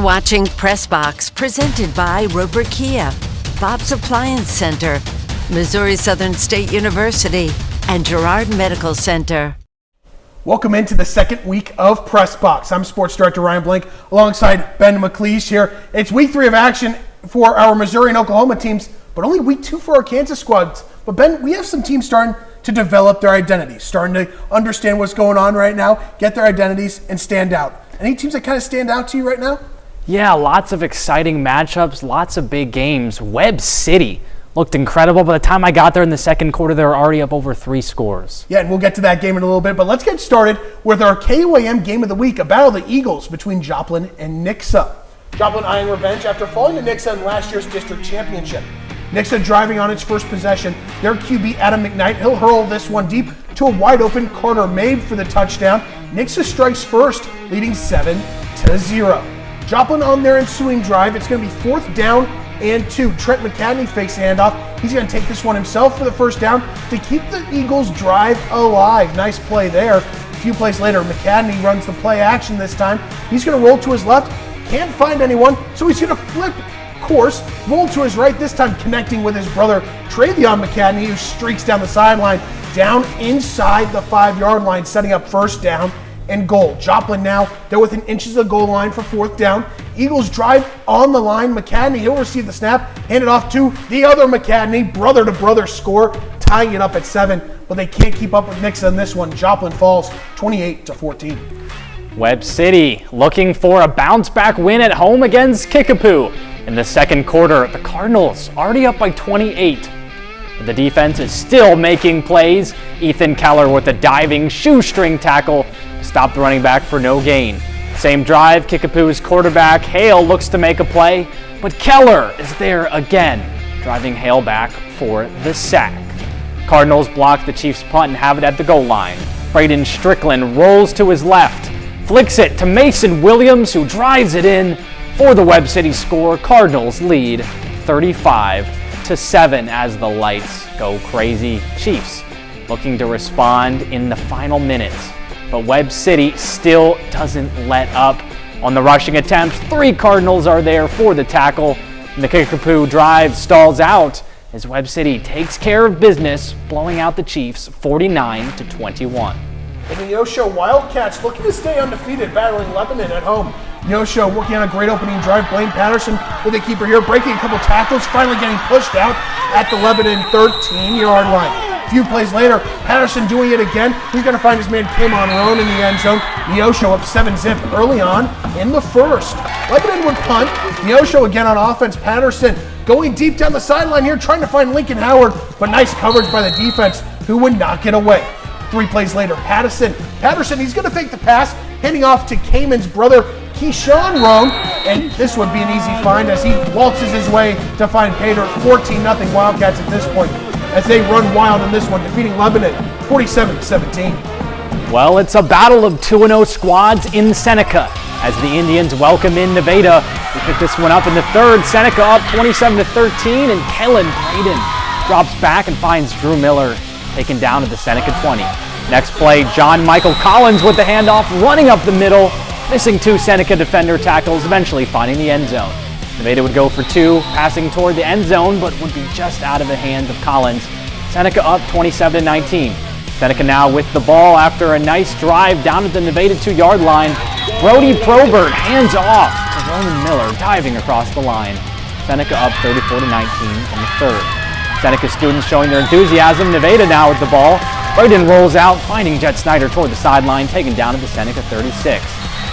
Watching Pressbox, presented by Roper Kia, Bob's Appliance Center, Missouri Southern State University, and Girard Medical Center. Welcome into the second week of Pressbox. I'm Sports Director Ryan Blank alongside Ben McLeish here. It's week 3 of action for our Missouri and Oklahoma teams, but only week 2 for our Kansas squads. But Ben, we have some teams starting to develop their identities, starting to understand what's going on right now, get their identities, and stand out. Any teams that kind of stand out to you right now? Yeah, lots of exciting matchups, lots of big games. Webb City looked incredible. By the time I got there in the second quarter, they were already up over 3 scores. Yeah, and we'll get to that game in a little bit, but let's get started with our KUAM game of the week, a battle of the Eagles between Joplin and Nixa. Joplin eyeing revenge after falling to Nixa in last year's district championship. Nixa driving on its first possession. Their QB, Adam McKnight, he'll hurl this one deep to a wide open Carter Mabe for the touchdown. Nixa strikes first, leading 7-0. Joplin on their ensuing drive, it's going to be 4th down and 2. Trent McCadney fakes the handoff. He's going to take this one himself for the first down to keep the Eagles' drive alive. Nice play there. A few plays later, McCadney runs the play action this time. He's going to roll to his left, can't find anyone, so he's going to flip course, roll to his right, this time connecting with his brother Travion McCadney, who streaks down the sideline, down inside the 5-yard line, setting up first down and goal. Joplin now, they're within inches of the goal line for 4th down. Eagles drive on the line. McCadney, he'll receive the snap, hand it off to the other McCadney, brother-to-brother score, tying it up at 7, but they can't keep up with Nixa in this one. Joplin falls 28-14. Webb City looking for a bounce-back win at home against Kickapoo. In the second quarter, the Cardinals already up by 28. But the defense is still making plays. Ethan Keller with a diving shoestring tackle stopped the running back for no gain. Same drive, Kickapoo's quarterback Hale looks to make a play, but Keller is there again, driving Hale back for the sack. Cardinals block the Chiefs' punt and have it at the goal line. Braden Strickland rolls to his left, flicks it to Mason Williams, who drives it in for the Webb City score. Cardinals lead 35-7 as the lights go crazy. Chiefs looking to respond in the final minutes, but Webb City still doesn't let up. On the rushing attempts, 3 Cardinals are there for the tackle, and the Kickapoo drive stalls out as Webb City takes care of business, blowing out the Chiefs 49-21. And the Neosho Wildcats looking to stay undefeated, battling Lebanon at home. Neosho working on a great opening drive. Blaine Patterson with a keeper here, breaking a couple tackles, finally getting pushed out at the Lebanon 13-yard line. A few plays later, Patterson doing it again. He's going to find his man Kamon Roan in the end zone. Neosho up 7-zip early on in the first. Lebanon would punt. Neosho again on offense. Patterson going deep down the sideline here, trying to find Lincoln Howard, but nice coverage by the defense, who would knock it away. 3 plays later, Patterson, he's going to fake the pass, handing off to Kamon's brother, Keyshawn Roan, and this would be an easy find as he waltzes his way to find Pater. 14-0 Wildcats at this point as they run wild in this one, defeating Lebanon 47-17. Well, it's a battle of 2-0 squads in Seneca as the Indians welcome in Nevada. We pick this one up in the third. Seneca up 27-13, and Kellen Braden drops back and finds Drew Miller taken down at the Seneca 20. Next play, John Michael Collins with the handoff, running up the middle, missing 2 Seneca defender tackles, eventually finding the end zone. Nevada would go for 2, passing toward the end zone, but would be just out of the hands of Collins. Seneca up 27-19. Seneca now with the ball after a nice drive down at the Nevada 2-yard line. Brody Probert hands off to Roman Miller, diving across the line. Seneca up 34-19 in the third. Seneca students showing their enthusiasm. Nevada now with the ball. Braden rolls out, finding Jet Snyder toward the sideline, taken down at the Seneca 36.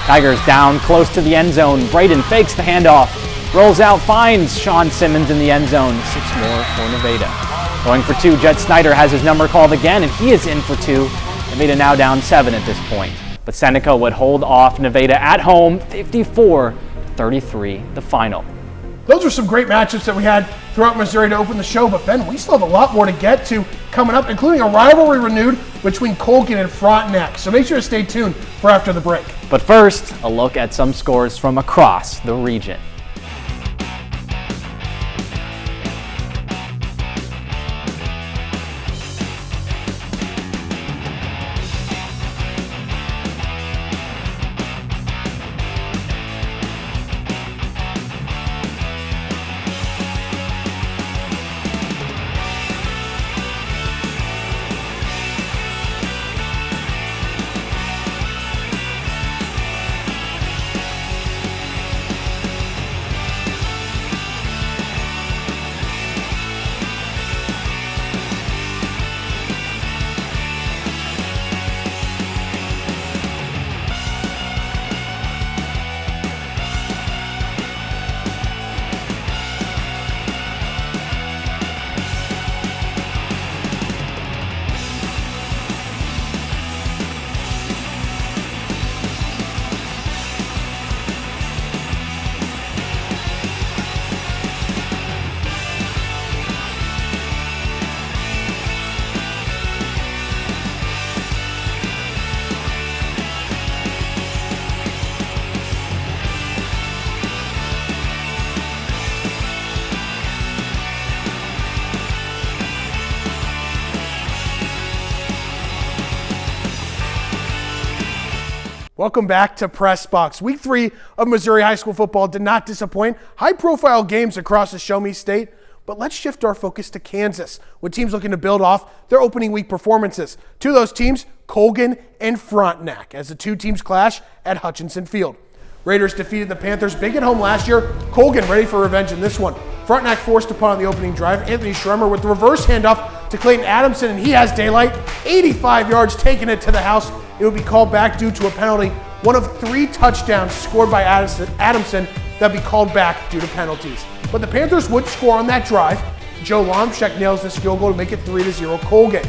Tigers down close to the end zone. Braden fakes the handoff, rolls out, finds Sean Simmons in the end zone. 6 more for Nevada. Going for 2, Jet Snyder has his number called again, and he is in for 2. Nevada now down 7 at this point. But Seneca would hold off Nevada at home, 54-33, the final. Those were some great matchups that we had throughout Missouri to open the show, but Ben, we still have a lot more to get to coming up, including a rivalry renewed between Colgan and Frontenac. So make sure to stay tuned for after the break. But first, a look at some scores from across the region. Welcome back to Press Box. Week 3 of Missouri high school football did not disappoint. High-profile games across the Show Me State. But let's shift our focus to Kansas, with teams looking to build off their opening week performances. Two of those teams, Colgan and Frontenac, as the two teams clash at Hutchinson Field. Raiders defeated the Panthers big at home last year. Colgan ready for revenge in this one. Frontenac forced a punt on the opening drive. Anthony Schremer with the reverse handoff to Clayton Adamson, and he has daylight. 85 yards, taking it to the house. It would be called back due to a penalty. One of 3 touchdowns scored by Adamson that would be called back due to penalties. But the Panthers would score on that drive. Joe Lomchek nails this field goal to make it 3-0 Colgan.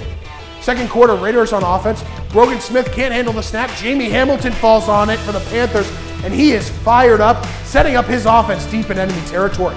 Second quarter, Raiders on offense. Brogan Smith can't handle the snap. Jamie Hamilton falls on it for the Panthers, and he is fired up, setting up his offense deep in enemy territory.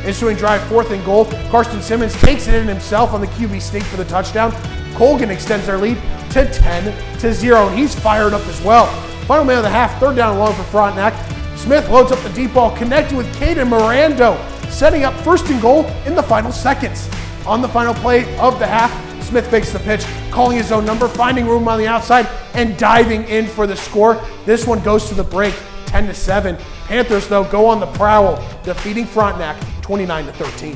Ensuing drive, 4th and goal. Karsten Simmons takes it in himself on the QB sneak for the touchdown. Colgan extends their lead to 10-0, and he's fired up as well. Final man of the half, 3rd down and long for Frontenac. Smith loads up the deep ball, connecting with Caden Mirando, setting up 1st and goal in the final seconds. On the final play of the half, Smith fakes the pitch, calling his own number, finding room on the outside, and diving in for the score. This one goes to the break, 10-7. Panthers, though, go on the prowl, defeating Frontenac 29-13.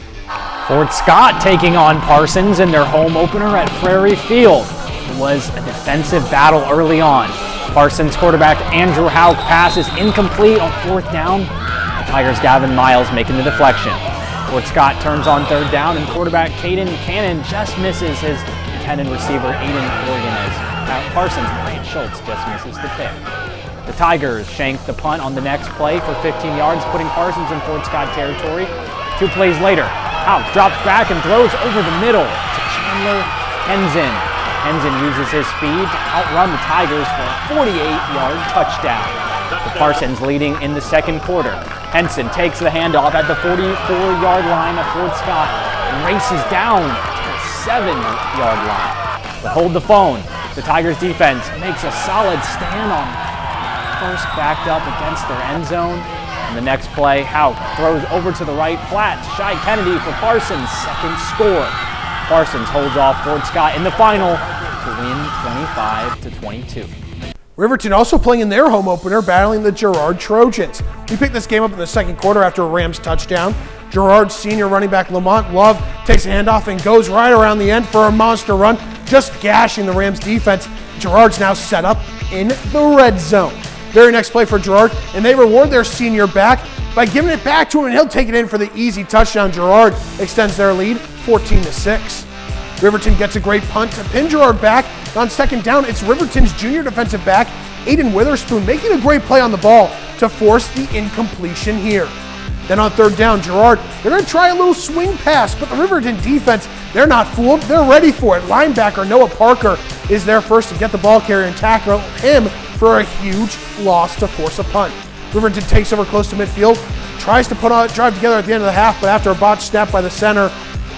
Fort Scott taking on Parsons in their home opener at Prairie Field. It was a defensive battle early on. Parsons quarterback Andrew Hauk pass is incomplete on 4th down. The Tigers' Gavin Miles making the deflection. Fort Scott turns on 3rd down, and quarterback Caden Cannon just misses his intended receiver Aiden Morgan as Parsons' Bryant Schultz just misses the pick. The Tigers shank the punt on the next play for 15 yards, putting Parsons in Fort Scott territory. 2 plays later, Hauk drops back and throws over the middle to Chandler Henson. Henson uses his speed to outrun the Tigers for a 48-yard touchdown. The Parsons leading in the second quarter. Henson takes the handoff at the 44-yard line of Fort Scott and races down to the 7-yard line. But hold the phone. The Tigers defense makes a solid stand on first, backed up against their end zone. And the next play, Hauk throws over to the right flat to Shai Kennedy for Parsons' 2nd score. Parsons holds off Fort Scott in the final to win 25-22. Riverton also playing in their home opener, battling the Girard Trojans. We picked this game up in the second quarter after a Rams touchdown. Girard's senior running back Lamont Love takes a handoff and goes right around the end for a monster run, just gashing the Rams defense. Girard's now set up in the red zone. Very next play for Girard, and they reward their senior back by giving it back to him, and he'll take it in for the easy touchdown. Girard extends their lead 14-6. Riverton gets a great punt to pin Girard back. On 2nd down, it's Riverton's junior defensive back, Aiden Witherspoon, making a great play on the ball to force the incompletion here. Then on 3rd down, Girard, they're going to try a little swing pass, but the Riverton defense, they're not fooled. They're ready for it. Linebacker Noah Parker is there first to get the ball carrier and tackle him for a huge loss to force a punt. Riverton takes over close to midfield, tries to put a drive together at the end of the half, but after a botched snap by the center,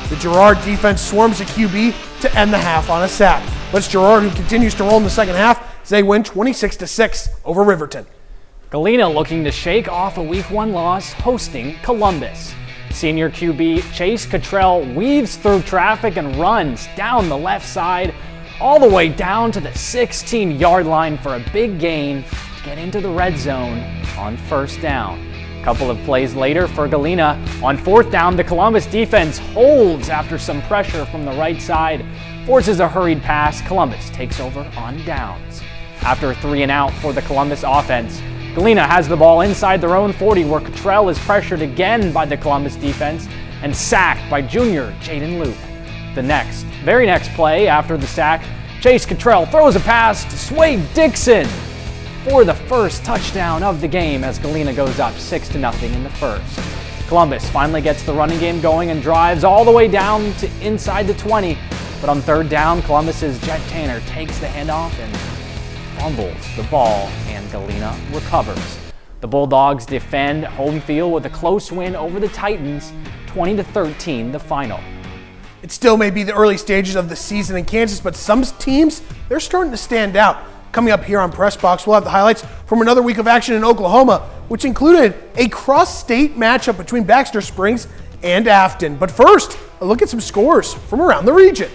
the Girard defense swarms the QB to end the half on a sack. But it's Girard who continues to roll in the second half as they win 26-6 over Riverton. Galena looking to shake off a Week 1 loss, hosting Columbus. Senior QB Chase Cottrell weaves through traffic and runs down the left side all the way down to the 16-yard line for a big gain to get into the red zone on 1st down. A couple of plays later for Galena, on 4th down, the Columbus defense holds after some pressure from the right side, forces a hurried pass. Columbus takes over on downs. After a 3-and-out for the Columbus offense, Galena has the ball inside their own 40, where Cottrell is pressured again by the Columbus defense and sacked by junior Jaden Luke. The very next play after the sack, Chase Cottrell throws a pass to Swade Dixon for the first touchdown of the game as Galena goes up 6-0 in the first. Columbus finally gets the running game going and drives all the way down to inside the 20, but on 3rd down, Columbus's Jet Tanner takes the handoff and fumbles the ball, and Galena recovers. The Bulldogs defend home field with a close win over the Titans, 20-13 the final. It still may be the early stages of the season in Kansas, but some teams, they're starting to stand out. Coming up here on Press Box, we'll have the highlights from another week of action in Oklahoma, which included a cross-state matchup between Baxter Springs and Afton. But first, a look at some scores from around the region.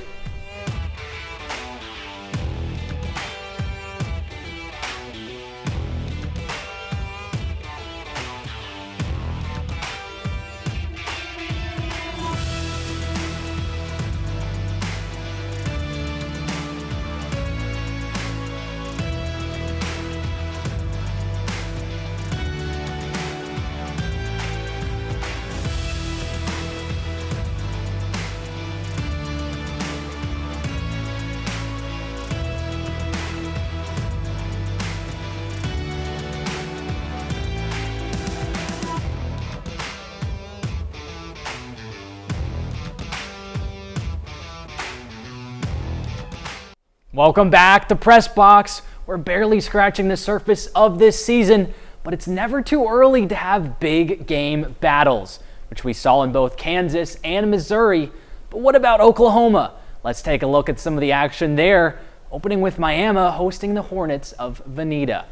Welcome back to Press Box. We're barely scratching the surface of this season, but it's never too early to have big game battles, which we saw in both Kansas and Missouri. But what about Oklahoma? Let's take a look at some of the action there, opening with Miami hosting the Hornets of Veneta.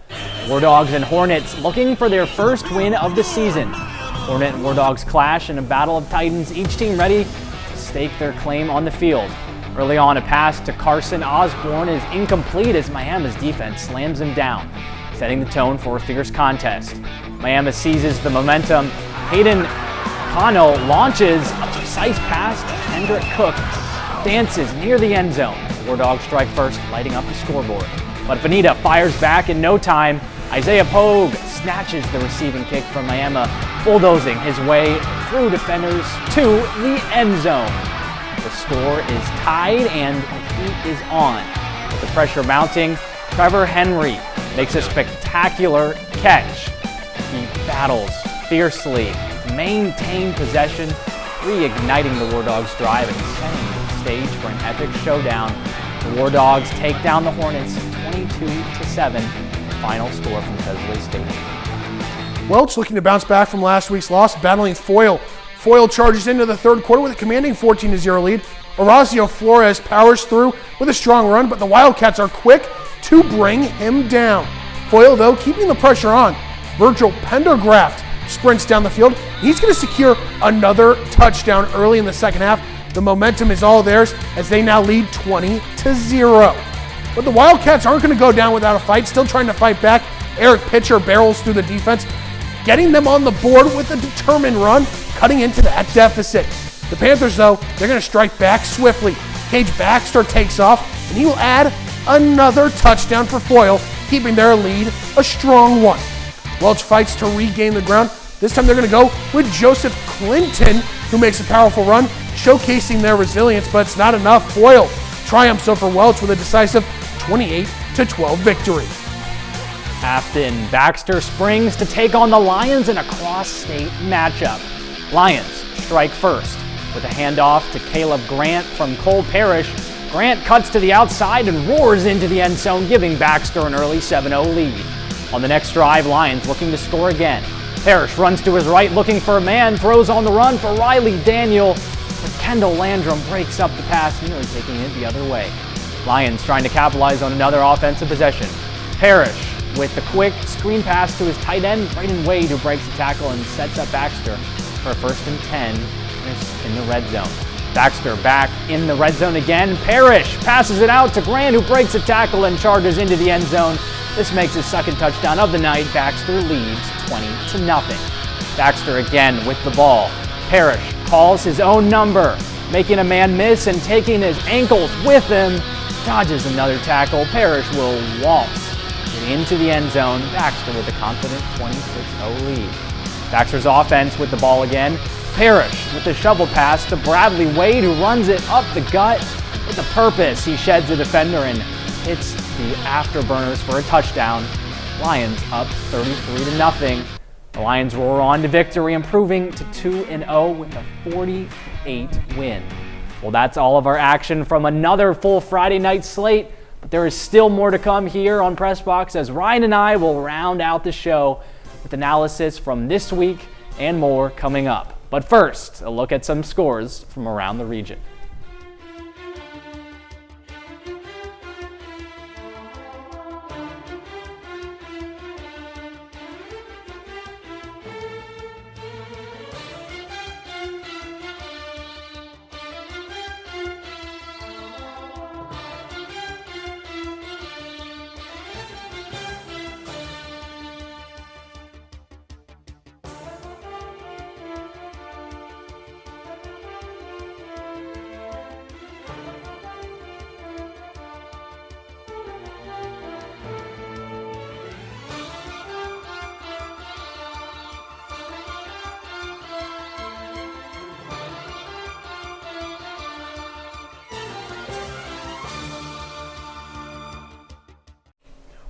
War Dogs and Hornets looking for their first win of the season. Hornet and War Dogs clash in a battle of titans, each team ready to stake their claim on the field. Early on, a pass to Carson Osborne is incomplete as Miami's defense slams him down, setting the tone for a fierce contest. Miami seizes the momentum. Hayden Cano launches a precise pass to Kendrick Cook, dances near the end zone. War Dogs strike first, lighting up the scoreboard. But Veneta fires back in no time. Isaiah Pogue snatches the receiving kick from Miami, bulldozing his way through defenders to the end zone. The score is tied and the heat is on. With the pressure mounting, Trevor Henry makes a spectacular catch. He battles fiercely to maintain possession, reigniting the War Dogs' drive and setting the stage for an epic showdown. The War Dogs take down the Hornets 22-7, final score from Kesley Stadium. Welch looking to bounce back from last week's loss, battling Foyle. Foyle charges into the third quarter with a commanding 14-0 lead. Horacio Flores powers through with a strong run, but the Wildcats are quick to bring him down. Foyle, though, keeping the pressure on. Virgil Pendergraft sprints down the field. He's going to secure another touchdown early in the second half. The momentum is all theirs as they now lead 20-0. But the Wildcats aren't going to go down without a fight, still trying to fight back. Eric Pitcher barrels through the defense, getting them on the board with a determined run, cutting into that deficit. The Panthers, though, they're going to strike back swiftly. Cage Baxter takes off, and he will add another touchdown for Foyle, keeping their lead a strong one. Welch fights to regain the ground. This time they're going to go with Joseph Clinton, who makes a powerful run, showcasing their resilience, but it's not enough. Foyle triumphs over Welch with a decisive 28-12 victory. Afton Baxter springs to take on the Lions in a cross-state matchup. Lions strike first with a handoff to Caleb Grant from Cole Parrish. Grant cuts to the outside and roars into the end zone, giving Baxter an early 7-0 lead. On the next drive, Lions looking to score again. Parrish runs to his right looking for a man, throws on the run for Riley Daniel, but Kendall Landrum breaks up the pass, nearly taking it the other way. Lions trying to capitalize on another offensive possession. Parrish with the quick screen pass to his tight end, Braden Wade, who breaks the tackle and sets up Baxter for a 1st and 10 in the red zone. Baxter back in the red zone again. Parrish passes it out to Grant, who breaks a tackle and charges into the end zone. This makes his second touchdown of the night. Baxter leads 20-0. Baxter again with the ball. Parrish calls his own number, making a man miss and taking his ankles with him. Dodges another tackle. Parrish will waltz into the end zone. Baxter with a confident 26-0 lead. Baxter's offense with the ball again. Parrish with the shovel pass to Bradley Wade, who runs it up the gut with a purpose. He sheds the defender and hits the afterburners for a touchdown. Lions up 33-0. The Lions roar on to victory, improving to 2-0 with a 48 win. Well, that's all of our action from another full Friday night slate, but there is still more to come here on Press Box as Ryan and I will round out the show with analysis from this week and more coming up. But first, a look at some scores from around the region.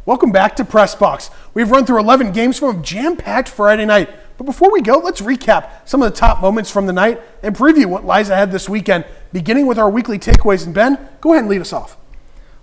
Welcome back to Press Box. We've run through 11 games from a jam-packed Friday night. But before we go, let's recap some of the top moments from the night and preview what lies ahead this weekend, beginning with our weekly takeaways. And Ben, go ahead and lead us off.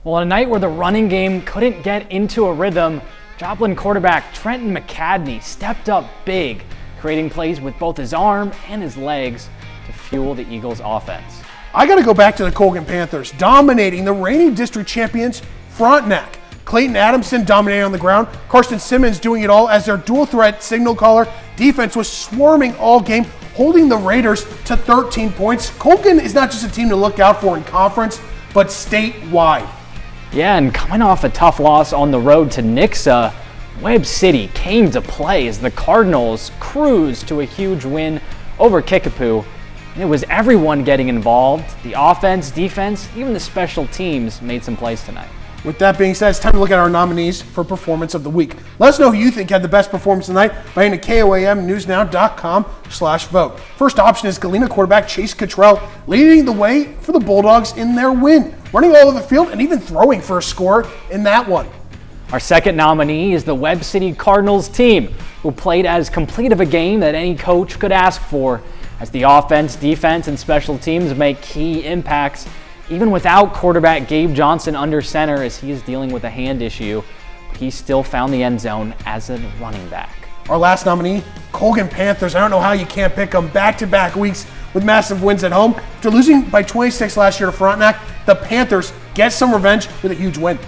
Well, on a night where the running game couldn't get into a rhythm, Joplin quarterback Trenton McCadney stepped up big, creating plays with both his arm and his legs to fuel the Eagles' offense. I got to go back to the Colgan Panthers, dominating the reigning district champions Frontenac. Clayton Adamson dominating on the ground, Carson Simmons doing it all as their dual threat signal caller defense was swarming all game, holding the Raiders to 13 points. Colgan is not just a team to look out for in conference, but statewide. Yeah, and coming off a tough loss on the road to Nixa, Webb City came to play as the Cardinals cruised to a huge win over Kickapoo. And it was everyone getting involved. The offense, defense, even the special teams made some plays tonight. With that being said, it's time to look at our nominees for Performance of the Week. Let us know who you think had the best performance tonight by heading to KOAMnewsnow.com/vote. First option is Galena quarterback Chase Cottrell, leading the way for the Bulldogs in their win, running all over the field and even throwing for a score in that one. Our second nominee is the Webb City Cardinals team, who played as complete of a game that any coach could ask for, as the offense, defense, and special teams make key impacts, even without quarterback Gabe Johnson under center as he is dealing with a hand issue. He still found the end zone as a running back. Our last nominee, Colgan Panthers. I don't know how you can't pick them. Back-to-back weeks with massive wins at home. After losing by 26 last year to Frontenac, the Panthers get some revenge with a huge win.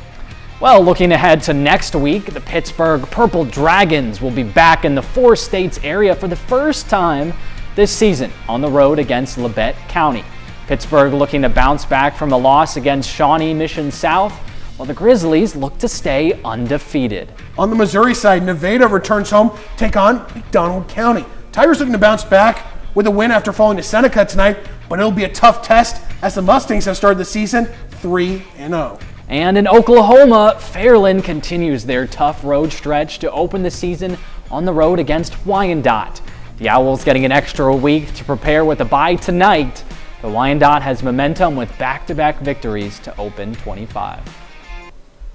Well, looking ahead to next week, the Pittsburgh Purple Dragons will be back in the Four States area for the first time this season on the road against Labette County. Pittsburgh looking to bounce back from a loss against Shawnee Mission South, while the Grizzlies look to stay undefeated. On the Missouri side, Nevada returns home to take on McDonald County. Tigers looking to bounce back with a win after falling to Seneca tonight, but it'll be a tough test as the Mustangs have started the season 3-0. And in Oklahoma, Fairland continues their tough road stretch to open the season on the road against Wyandotte. The Owls getting an extra week to prepare with a bye tonight. The Wyandotte has momentum with back-to-back victories to open 25.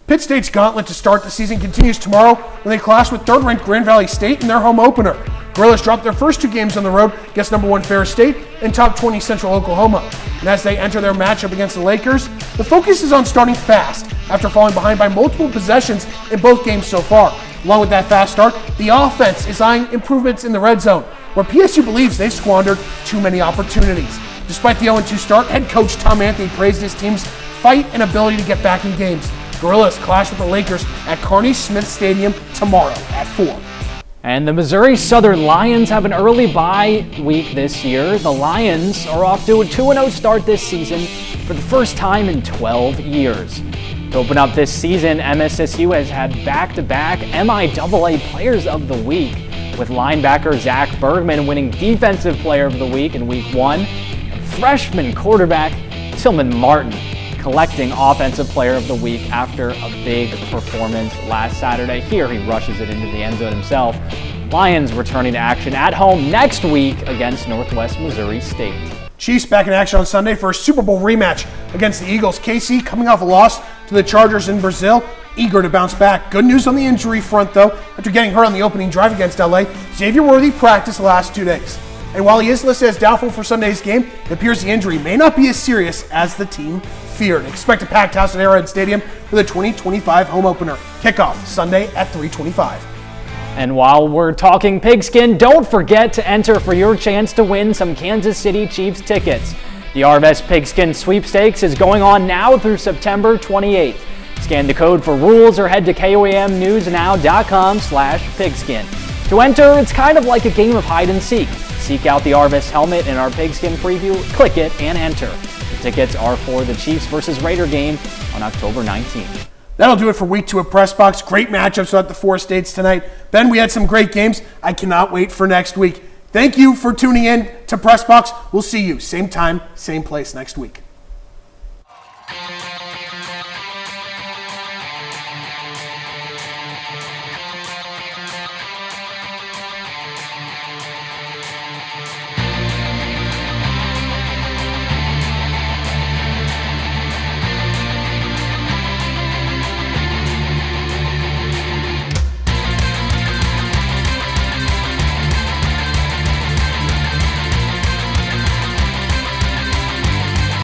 Pitt State's gauntlet to start the season continues tomorrow when they clash with third-ranked Grand Valley State in their home opener. Gorillas dropped their first two games on the road against number 1 Ferris State and top 20 Central Oklahoma. And as they enter their matchup against the Lakers, the focus is on starting fast after falling behind by multiple possessions in both games so far. Along with that fast start, the offense is eyeing improvements in the red zone, where PSU believes they've squandered too many opportunities. Despite the 0-2 start, head coach Tom Anthony praised his team's fight and ability to get back in games. Gorillas clash with the Lakers at Carney Smith Stadium tomorrow at 4. And the Missouri Southern Lions have an early bye week this year. The Lions are off to a 2-0 start this season for the first time in 12 years. To open up this season, MSSU has had back-to-back MIAA Players of the Week, with linebacker Zach Bergman winning Defensive Player of the Week in Week 1, and freshman quarterback Tillman Martin collecting Offensive Player of the Week after a big performance last Saturday. Here he rushes it into the end zone himself. Lions returning to action at home next week against Northwest Missouri State. Chiefs back in action on Sunday for a Super Bowl rematch against the Eagles. KC coming off a loss to the Chargers in Brazil, eager to bounce back. Good news on the injury front, though. After getting hurt on the opening drive against LA, Xavier Worthy practiced the last 2 days. And while he is listed as doubtful for Sunday's game, it appears the injury may not be as serious as the team feared. Expect a packed house at Arrowhead Stadium for the 2025 home opener. Kickoff Sunday at 3:25. And while we're talking pigskin, don't forget to enter for your chance to win some Kansas City Chiefs tickets. The Arvest Pigskin Sweepstakes is going on now through September 28th. Scan the code for rules or head to KOAMnewsnow.com/pigskin. To enter, it's kind of like a game of hide and seek. Seek out the Arvest helmet in our pigskin preview, click it, and enter. The tickets are for the Chiefs versus Raider game on October 19th. That'll do it for week 2 of Press Box. Great matchups at the 4 states tonight. Ben, we had some great games. I cannot wait for next week. Thank you for tuning in to Press Box. We'll see you same time, same place next week.